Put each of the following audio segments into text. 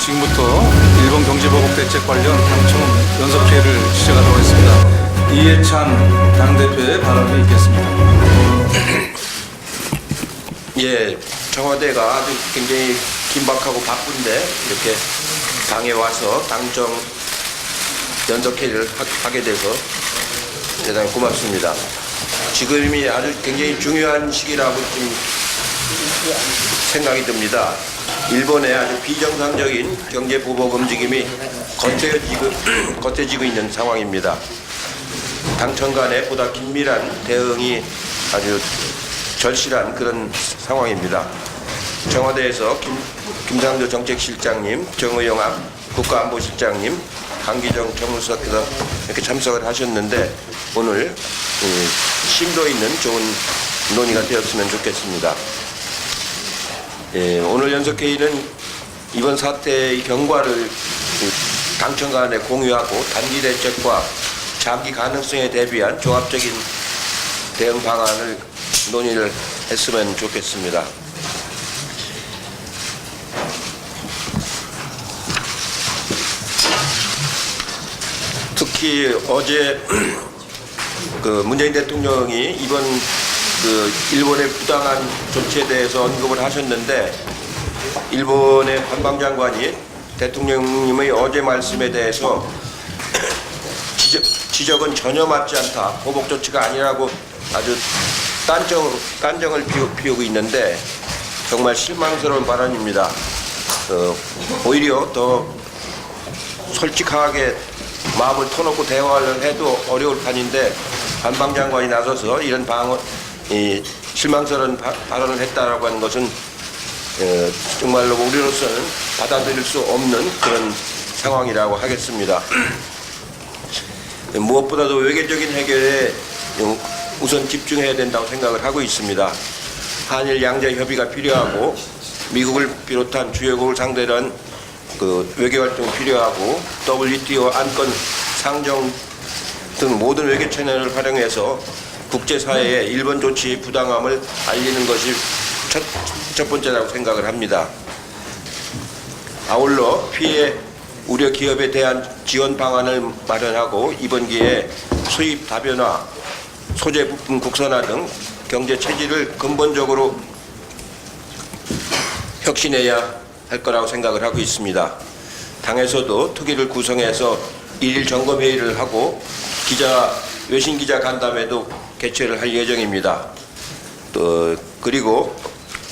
지금부터 일본 경제보복 대책 관련 당청 연석회의를 시작하도록 하겠습니다. 이해찬 당대표의 발언이 있겠습니다. 예, 청와대가 아주 굉장히 긴박하고 바쁜데 이렇게 당에 와서 당정 연석회의를 하게 돼서 대단히 고맙습니다. 지금이 아주 굉장히 중요한 시기라고 좀 생각이 듭니다. 일본의 아주 비정상적인 경제 보복 움직임이 겉해지고 있는 상황입니다. 당청 간의 보다 긴밀한 대응이 아주 절실한 그런 상황입니다. 청와대에서 김상조 정책실장님, 정의용 국가안보실장님, 강기정 정무수석께서 이렇게 참석을 하셨는데 오늘 심도 있는 좋은 논의가 되었으면 좋겠습니다. 예, 오늘 연석회의는 이번 사태의 경과를 당청 간에 공유하고 단기 대책과 장기 가능성에 대비한 종합적인 대응 방안을 논의를 했으면 좋겠습니다. 특히 어제 문재인 대통령이 이번 일본의 부당한 조치에 대해서 언급을 하셨는데 일본의 관방장관이 대통령님의 어제 말씀에 대해서 지적은 전혀 맞지 않다. 보복 조치가 아니라고 아주 딴정을 피우고 있는데 정말 실망스러운 발언입니다. 오히려 더 솔직하게 마음을 터놓고 대화를 해도 어려울 판인데 관방장관이 나서서 이런 실망스러운 발언을 했다라고 하는 것은 정말로 우리로서는 받아들일 수 없는 그런 상황이라고 하겠습니다. 무엇보다도 외교적인 해결에 우선 집중해야 된다고 생각을 하고 있습니다. 한일 양자 협의가 필요하고 미국을 비롯한 주요국을 상대로 한 외교 활동이 필요하고 WTO 안건 상정 등 모든 외교 채널을 활용해서 국제사회에 일본 조치의 부당함을 알리는 것이 첫 번째라고 생각을 합니다. 아울러 피해 우려 기업에 대한 지원 방안을 마련하고 이번 기회에 수입 다변화, 소재 부품 국산화 등 경제 체질을 근본적으로 혁신해야 할 거라고 생각을 하고 있습니다. 당에서도 특위를 구성해서 일일 점검 회의를 하고 외신 기자 간담회도 개최를 할 예정입니다. 그리고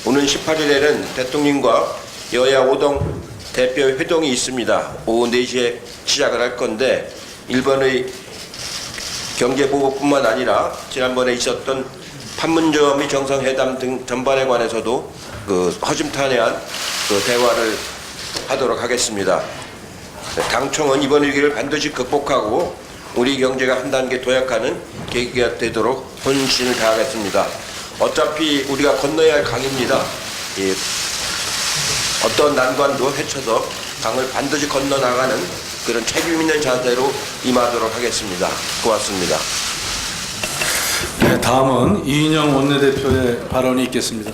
오는 18일에는 대통령과 여야 5당 대표 회동이 있습니다. 오후 4시에 시작을 할 건데 일본의 경제 보복뿐만 아니라 지난번에 있었던 판문점의 정상회담 등 전반에 관해서도 허심탄회한 대화를 하도록 하겠습니다. 당청은 이번 위기를 반드시 극복하고 우리 경제가 한 단계 도약하는 계기가 되도록 혼신을 다하겠습니다. 어차피 우리가 건너야 할 강입니다. 어떤 난관도 헤쳐서 강을 반드시 건너나가는 그런 책임 있는 자세로 임하도록 하겠습니다. 고맙습니다. 네, 다음은 이인영 원내대표의 발언이 있겠습니다.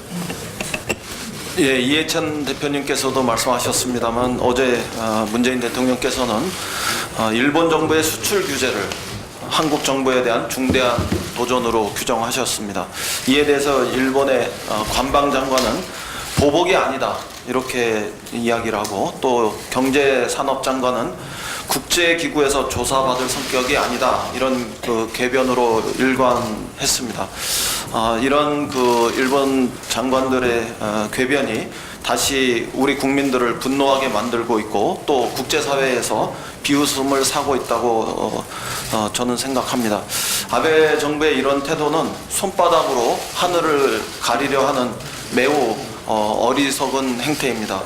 예, 이해찬 대표님께서도 말씀하셨습니다만 어제 문재인 대통령께서는 일본 정부의 수출 규제를 한국 정부에 대한 중대한 도전으로 규정하셨습니다. 이에 대해서 일본의 관방장관은 보복이 아니다 이렇게 이야기를 하고 또 경제산업장관은 국제기구에서 조사받을 성격이 아니다 이런 궤변으로 일관했습니다. 이런 일본 장관들의 궤변이 다시 우리 국민들을 분노하게 만들고 있고 또 국제사회에서 비웃음을 사고 있다고 저는 생각합니다. 아베 정부의 이런 태도는 손바닥으로 하늘을 가리려 하는 매우 어리석은 행태입니다.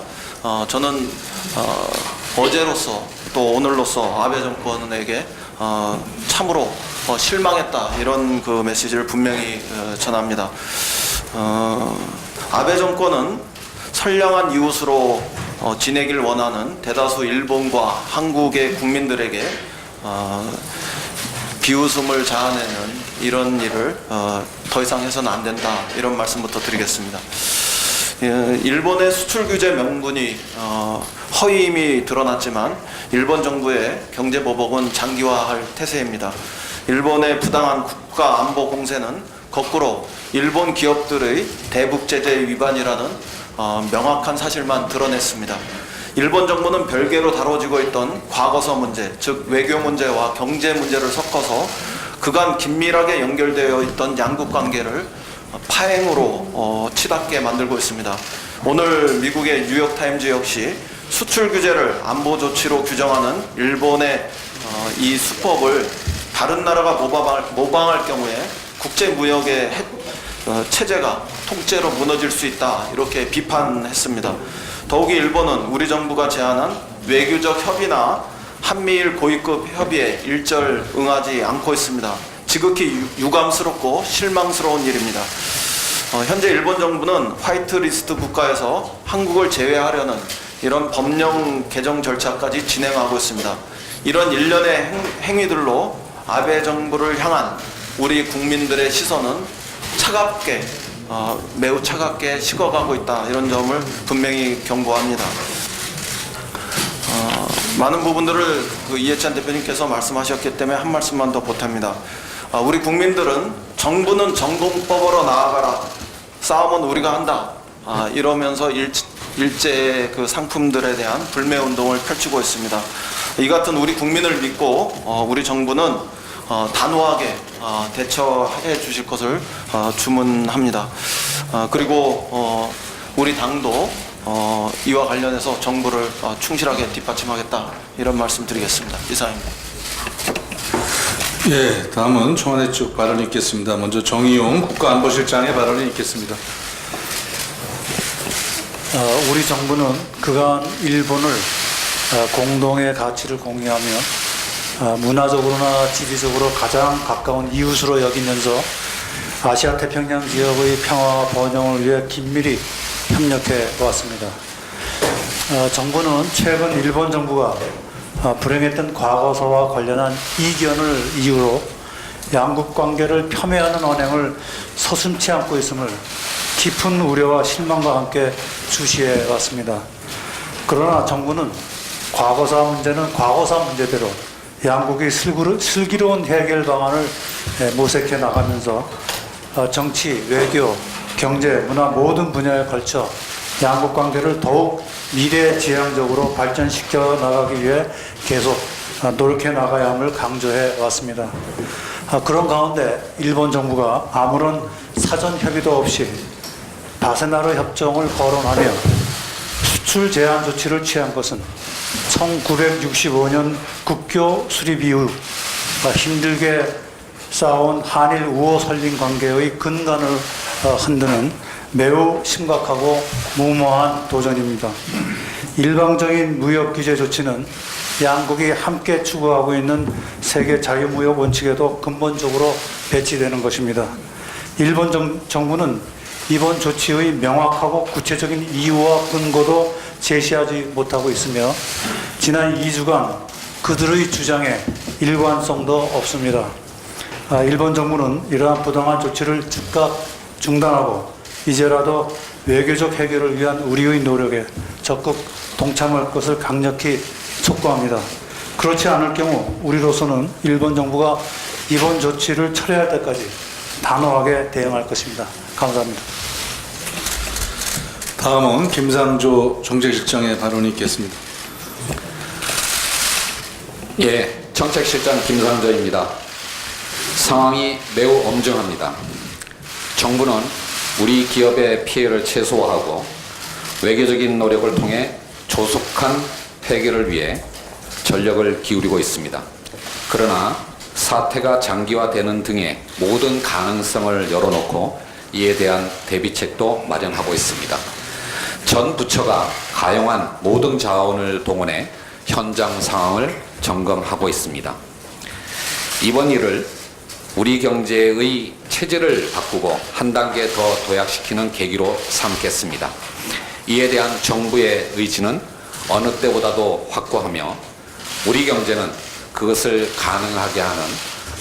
저는 어제로서 또 오늘로서 아베 정권에게 참으로 실망했다 이런 메시지를 분명히 전합니다. 아베 정권은 선량한 이웃으로 지내길 원하는 대다수 일본과 한국의 국민들에게 비웃음을 자아내는 이런 일을 더 이상 해서는 안 된다 이런 말씀부터 드리겠습니다. 일본의 수출 규제 명분이 허위임이 드러났지만 일본 정부의 경제보복은 장기화할 태세입니다. 일본의 부당한 국가 안보 공세는 거꾸로 일본 기업들의 대북 제재 위반이라는 명확한 사실만 드러냈습니다. 일본 정부는 별개로 다뤄지고 있던 과거사 문제, 즉 외교 문제와 경제 문제를 섞어서 그간 긴밀하게 연결되어 있던 양국 관계를 파행으로 치닫게 만들고 있습니다. 오늘 미국의 뉴욕타임즈 역시 수출 규제를 안보 조치로 규정하는 일본의 이 수법을 다른 나라가 모방할 경우에 국제무역의 체제가 통째로 무너질 수 있다, 이렇게 비판했습니다. 더욱이 일본은 우리 정부가 제안한 외교적 협의나 한미일 고위급 협의에 일절 응하지 않고 있습니다. 지극히 유감스럽고 실망스러운 일입니다. 현재 일본 정부는 화이트리스트 국가에서 한국을 제외하려는 이런 법령 개정 절차까지 진행하고 있습니다. 이런 일련의 행위들로 아베 정부를 향한 우리 국민들의 시선은 차갑게, 매우 차갑게 식어가고 있다, 이런 점을 분명히 경고합니다. 많은 부분들을 이해찬 대표님께서 말씀하셨기 때문에 한 말씀만 더 보탭니다. 우리 국민들은 정부는 전공법으로 나아가라, 싸움은 우리가 한다, 이러면서 일제의 그 상품들에 대한 불매 운동을 펼치고 있습니다. 이 같은 우리 국민을 믿고 우리 정부는 단호하게 대처해 주실 것을 주문합니다. 그리고 우리 당도 이와 관련해서 정부를 충실하게 뒷받침하겠다, 이런 말씀 드리겠습니다. 이상입니다. 예, 다음은 청와대 쪽 발언이 있겠습니다. 먼저 정의용 국가안보실장의 발언이 있겠습니다. 우리 정부는 그간 일본을 공동의 가치를 공유하며 문화적으로나 지리적으로 가장 가까운 이웃으로 여기면서 아시아 태평양 지역의 평화와 번영을 위해 긴밀히 협력해 왔습니다. 정부는 최근 일본 정부가 불행했던 과거사와 관련한 이견을 이유로 양국 관계를 폄훼하는 언행을 서슴지 않고 있음을 깊은 우려와 실망과 함께 주시해 왔습니다. 그러나 정부는 과거사 문제는 과거사 문제대로 양국이 슬기로운 해결 방안을 모색해 나가면서 정치, 외교, 경제, 문화 모든 분야에 걸쳐 양국 관계를 더욱 미래지향적으로 발전시켜 나가기 위해 계속 노력해 나가야 함을 강조해 왔습니다. 그런 가운데 일본 정부가 아무런 사전 협의도 없이 바세나루 협정을 거론하며 수출 제한 조치를 취한 것은 1965년 국교 수립 이후 힘들게 쌓아온 한일 우호 설린 관계의 근간을 흔드는 매우 심각하고 무모한 도전입니다. 일방적인 무역 규제 조치는 양국이 함께 추구하고 있는 세계 자유무역 원칙에도 근본적으로 배치되는 것입니다. 일본 정부는 이번 조치의 명확하고 구체적인 이유와 근거도 제시하지 못하고 있으며 지난 2주간 그들의 주장에 일관성도 없습니다. 일본 정부는 이러한 부당한 조치를 즉각 중단하고 이제라도 외교적 해결을 위한 우리의 노력에 적극 동참할 것을 강력히 촉구합니다. 그렇지 않을 경우 우리로서는 일본 정부가 이번 조치를 철회할 때까지 단호하게 대응할 것입니다. 감사합니다. 다음은 김상조 정책실장의 발언이 있겠습니다. 예, 정책실장 김상조입니다. 상황이 매우 엄중합니다. 정부는 우리 기업의 피해를 최소화하고 외교적인 노력을 통해 조속한 해결을 위해 전력을 기울이고 있습니다. 그러나 사태가 장기화되는 등의 모든 가능성을 열어놓고 이에 대한 대비책도 마련하고 있습니다. 전 부처가 가용한 모든 자원을 동원해 현장 상황을 점검하고 있습니다. 이번 일을 우리 경제의 체질을 바꾸고 한 단계 더 도약시키는 계기로 삼겠습니다. 이에 대한 정부의 의지는 어느 때보다도 확고하며 우리 경제는 그것을 가능하게 하는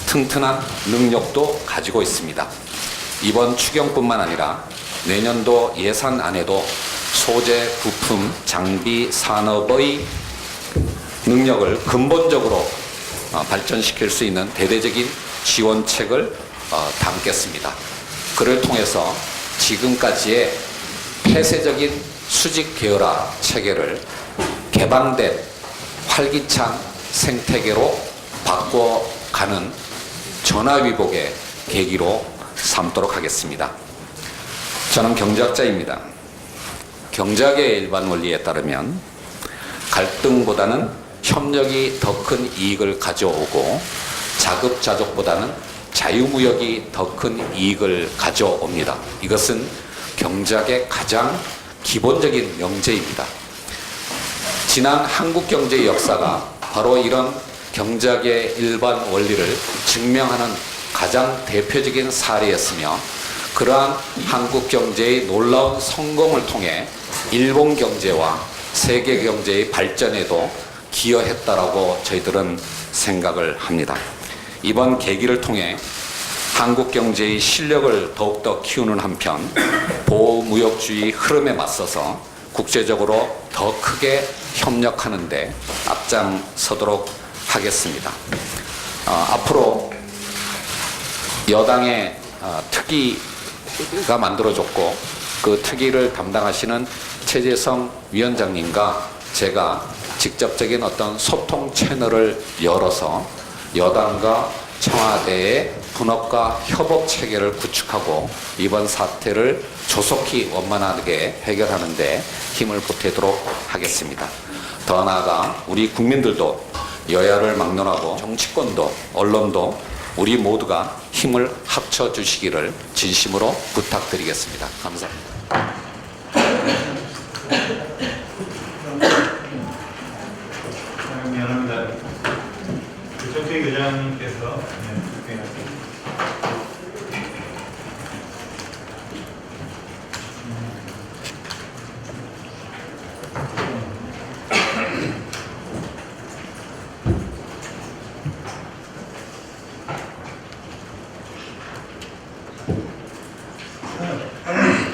튼튼한 능력도 가지고 있습니다. 이번 추경뿐만 아니라 내년도 예산안에도 소재, 부품, 장비 산업의 능력을 근본적으로 발전시킬 수 있는 대대적인 지원책을 담겠습니다. 그를 통해서 지금까지의 폐쇄적인 수직 계열화 체계를 개방된 활기찬 생태계로 바꿔가는 전화위복의 계기로 삼도록 하겠습니다. 저는 경제학자입니다. 경제학의 일반 원리에 따르면 갈등보다는 협력이 더 큰 이익을 가져오고 자급자족보다는 자유무역이 더 큰 이익을 가져옵니다. 이것은 경제학의 가장 기본적인 명제입니다. 지난 한국 경제의 역사가 바로 이런 경제학의 일반 원리를 증명하는 가장 대표적인 사례였으며 그러한 한국 경제의 놀라운 성공을 통해 일본 경제와 세계 경제의 발전에도 기여했다라고 저희들은 생각을 합니다. 이번 계기를 통해 한국 경제의 실력을 더욱더 키우는 한편 보호무역주의 흐름에 맞서서 국제적으로 더 크게 협력하는 데 앞장서도록 하겠습니다. 앞으로 여당의 특위가 만들어졌고 그 특위를 담당하시는 최재성 위원장님과 제가 직접적인 어떤 소통 채널을 열어서 여당과 청와대의 분업과 협업 체계를 구축하고 이번 사태를 조속히 원만하게 해결하는 데 힘을 보태도록 하겠습니다. 더 나아가 우리 국민들도 여야를 막론하고 정치권도 언론도 우리 모두가 힘을 합쳐 주시기를 진심으로 부탁드리겠습니다. 감사합니다. 미안합니다. 조태희 의장님께서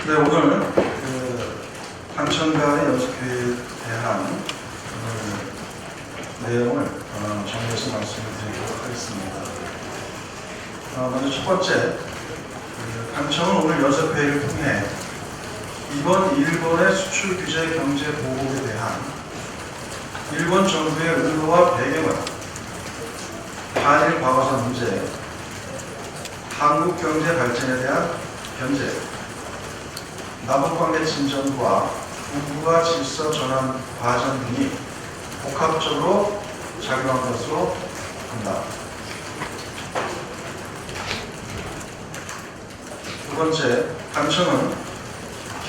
네, 오늘 당천가의 연습회에 대한 내용을 정리해서 말씀을 드리도록 하겠습니다. 먼저 첫 번째, 당청은 오늘 연습회의를 통해 이번 일본의 수출 규제 경제 보복에 대한 일본 정부의 의도와 배경을, 한일 과거사 문제, 한국 경제 발전에 대한 견제, 남북관계 진전과 국부가 질서 전환 과정 등이 복합적으로 작용한 것으로 본다. 두 번째, 당청은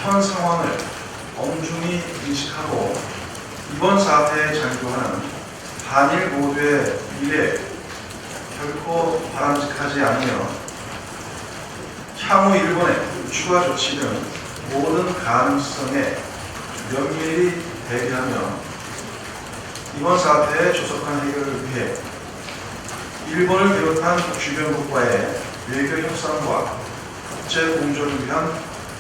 현 상황을 엄중히 인식하고 이번 사태에 작용하는 한일 모두의 미래 결코 바람직하지 않으며 향후 일본의 추가 조치 등 모든 가능성에 면밀히 대비하며 이번 사태의 조속한 해결을 위해 일본을 비롯한 주변 국가의 외교 협상과 국제 공조를 위한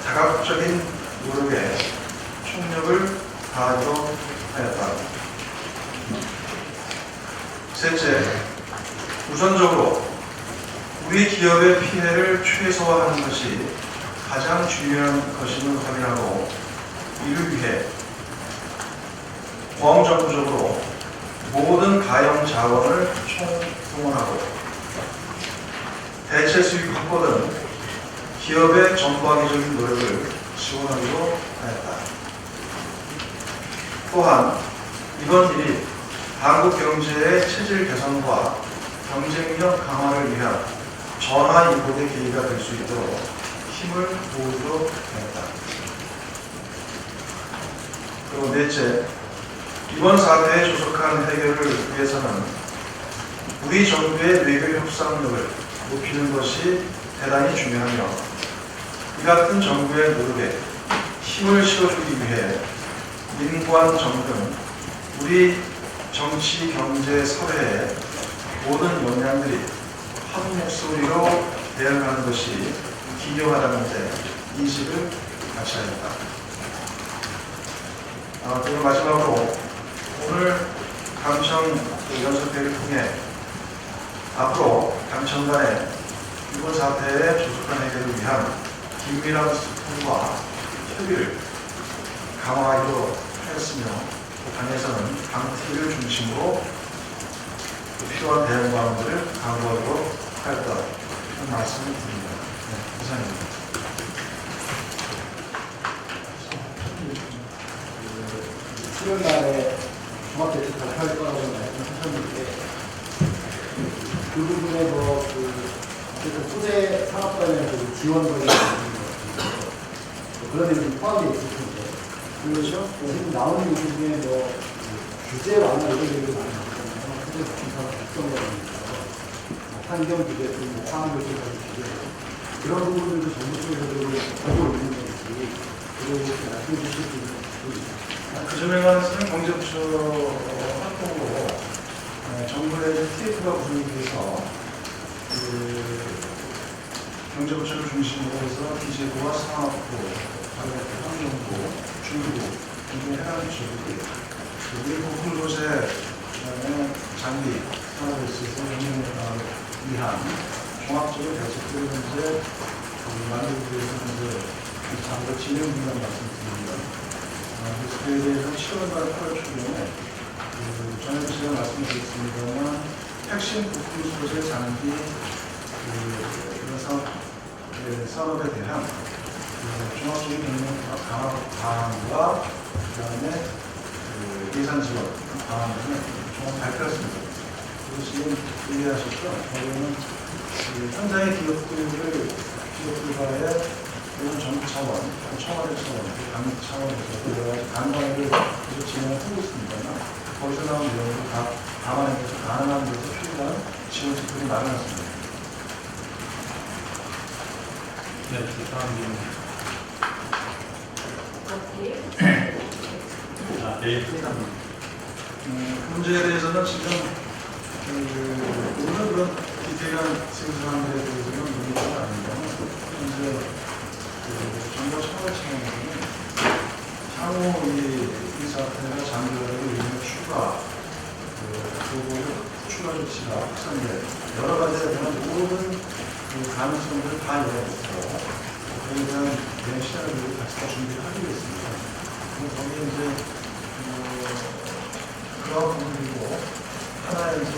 다각적인 노력에 총력을 다하도록 하였다. 셋째, 우선적으로 우리 기업의 피해를 최소화하는 것이 가장 중요한 것임을 확인하고 이를 위해 범정부적으로 모든 가용 자원을 총동원하고 대체 수익 확보 등 기업의 전방위적인 노력을 지원하기로 하였다. 또한 이번 일이 한국 경제의 체질 개선과 경쟁력 강화를 위한 전화위복의 계기가 될 수 있도록 힘을 모으도록 하였다. 그리고 넷째, 이번 사태의 조속한 해결을 위해서는 우리 정부의 외교 협상력을 높이는 것이 대단히 중요하며 이 같은 정부의 노력에 힘을 실어주기 위해 민관 정등 우리 정치, 경제, 사회의 모든 역량들이 한 목소리로 대응하는 것이 기여하다는 데 인식을 마쳐야겠다. 그리고 마지막으로 오늘 감청 연설회를 통해 앞으로 감청 간의 이번 사태의 조속한 해결을 위한 긴밀한 소통과 협의를 강화하기로 하였으며 당에서는 방티를 중심으로 필요한 대응 방안들을 강구하도록 하였다는 말씀을 드립니다. 네, 이상입니다. 수요일 날에 종합대책을 할 거라고 말씀하셨는데 그 부분에 어쨌든 소재 산업관련 지원금이 그런 데는 포함되어 있을 텐데 그렇죠? 지금 나오는 얘기 중에 규제 완화 이런 얘기도 많이 나오잖아요. 소재 같은 특성이라든가 환경 규제, 화학 규제 같은 규제 그런 부분들도 정부 쪽에서도 보고 있는 건지 그리고 말씀해 주실 수 있는 그 점에 관해서는 경제부처 활동으로 정부의 TF가 구성이 돼서 경제부처를 중심으로 해서 기재부와 산업부, 환경부, 중부 등등의 해당 부처들이 부품 조세, 장비 산업에 있어서 운영을 위한 종합적인 대책들을 현재 만들기 위해서 현재 장부 진행 중이라는 말씀드립니다. 그에 대해서는 7월 달 8월 초에 전에도 제가 말씀드렸습니다만 핵심 부품 소재 장비 산업에 대한 종합적인 경영 방안과 그다음에 예산 지원 방안을 종합 발표했습니다. 그리고 지금 얘기하셨죠. 저희는 현장의 기업들과의 이런 정부 차원, 청와대 차원, 당 차원에서 여러 가지 간과를 계속 진행을 하고 있습니다만 거기서 나온 내용을 다 감안해서 가능한 데서 필요한 지원 지표를 마련했습니다. 네, 내일 그 문제에 대해서는 지금 오늘 그런 디테일한 생산에 대해서는 문제가 아닙니다만 현재 정부 차원에서는 향후 이 사태가 장기화되고 있는 추가 조치가 확산돼 여러 가지에 대한 모든 가능성들을 다 열어놓고 그에 대한 시나리오를 같이 다 준비를 하기로 했습니다. 거기에 이제 그런 부분이고 하나의 이제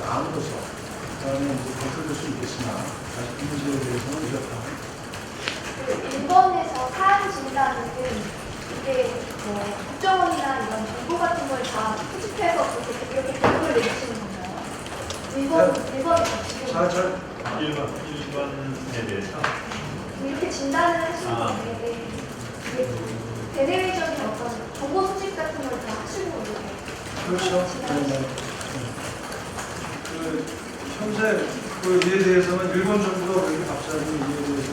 안으로서 그다음에 이제 kontrol될 수 있겠으나 사실 이 문제에 대해서는 이렇다. 일본에서 사안 진단은 이게 국정원이나 이런 정보 같은 걸 다 수집해서 이렇게 결과를 내주시는 건가요? 일본이 지금 일본에 대해서 이렇게 진단을 하시는 건데 대대적인 어떤 정보 수집 같은 걸 다 하시는 거예요? 그렇죠. 현재 이에 대해서는 일본 정부가 왜 이렇게 갑자기 이에 대해서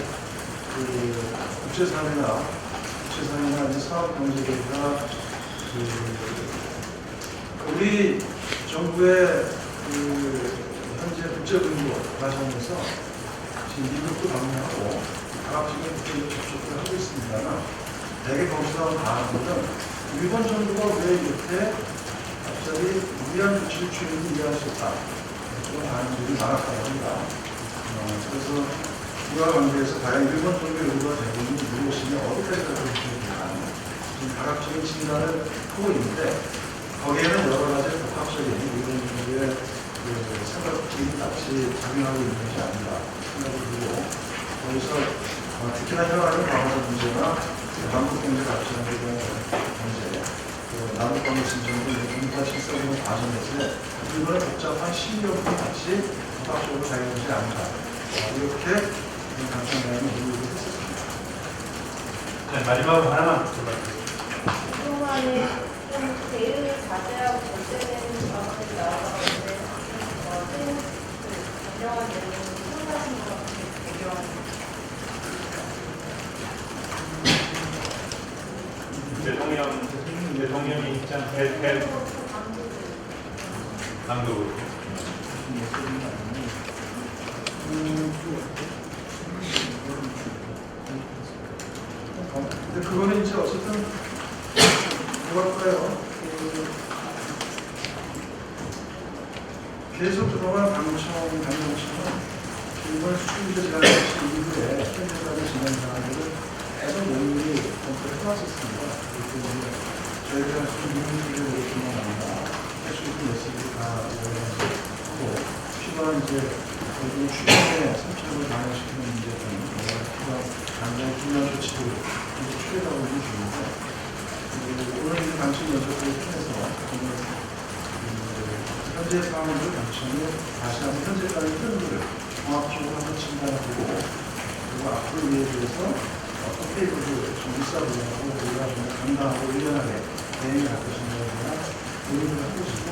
국제사회나 사업 경제계가 우리 정부의 현재 국제분도 과정에서 지금 미국도 방문하고 다각적인 국제적 접촉을 하고 있습니다만 대개 거기서 나온 반응은 일본 정부가 왜 이렇게 갑자기 우리한 조치를 취했는지 이해할 수 없다. 그런 반응들이 많았다고 합니다. 그래서 이와 관계해서 과연 일본 정부의 의도가 되고 있는지 무엇이며 어디까지 가고 있는지 지금 다각적인 진단을 하고 있는데 거기에는 여러 가지 복합적인 일본 정부의 생각들이 같이 작용하고 있는 것이 아닌가 생각이 들고 거기서 특히나 현안의 방어적 문제나 한국경제 발전에 대한 문제 남북관계 진전도 인파 실성의 과정에서 일본의 복잡한 심리력이 같이 복합적으로 작용하지 않는다. 이렇게 감정내용을 논의를 했었습니다. 네, 마지막으로 하나만 부탁드립니다. 그동안에 좀 대응을 자제하고 절제되는 것들이 나와가는데 변경한 내용을 생각하신 것 같은데 배경하는 대통령이 입장 당도 근데 그거는 이제 어쨌든 뭐랄까요? 계속 그동안 방송처는 이번 수출규제 제한 이후에 현재까지 진행 사항들을 계속 논의를 검토를 해왔었습니다. 그렇기 때문에 저희가 수출규제를 이렇게 나온다. 수출규제 메시지를 다 하고 필요한 이제 추경의 성찰을 반영시키는 문제 등 필요한 당장 중요한 조치도 취해가고 있는 중인데 오늘 이제 당시 연설을 통해서 현재 상황을 당첨이 다시 한번 현재까지 흐름을 종합적으로 한번 진단해보고 그리고 앞으로 위에 대해서 어떻게 좀 일사분야하고 우리가 좀 강당하고 일련하게 대응을 할 것인가에 대한 고민을 하고 싶고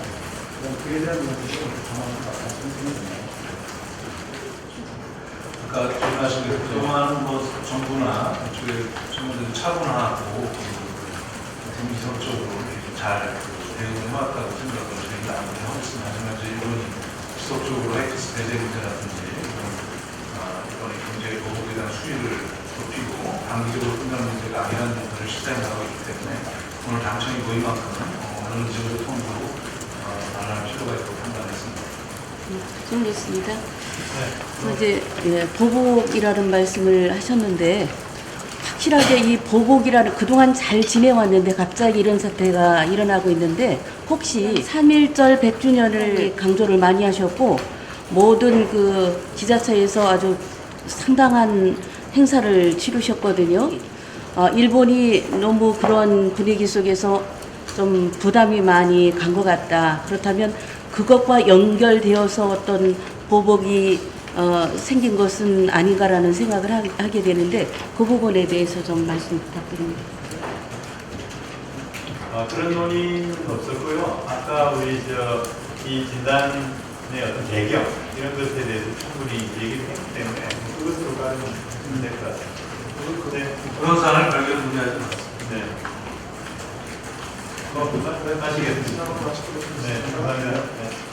그에 대한 이야기를 정확히 말씀드립니다. 아까 말씀하신 대로 그동안 뭐 정부나 그쪽에 전문들이 차분하고 긍정적으로 잘 대응을 해왔다고 생각을 저희가 아무리 하고 있습니다. 하지만 이제 이번 지속적으로 엑스 배제 문제라든지 이번에 경제 보복에 대한 수위를 높이고 단기적으로 끝나는 문제가 아니라는 부분을 시장에 나가고 있기 때문에 오늘 당청이 모인 만큼 어느 정도 통으로 마련할 필요가 있다고 판단했습니다. 좋습니다. 이제 보복이라는 말씀을 하셨는데 확실하게 이 보복이라는 그동안 잘 지내왔는데 갑자기 이런 사태가 일어나고 있는데 혹시 3.1절 100주년을 강조를 많이 하셨고 모든 그 지자체에서 아주 상당한 행사를 치르셨거든요. 일본이 너무 그런 분위기 속에서 좀 부담이 많이 간 것 같다. 그렇다면 그것과 연결되어서 어떤 보복이 생긴 것은 아닌가라는 생각을 하게 되는데 그 부분에 대해서 좀 말씀 부탁드립니다. 그런 논의는 없었고요. 아까 우리 이 진단의 어떤 배경 이런 것에 대해서 충분히 얘기를 했기 때문에 그것으로 가면 될 것 같습니다. 네. 그런 사안을 별개로 문의하지 않습니다. 네. 마시겠습니다. 네, 감사합니다. 네.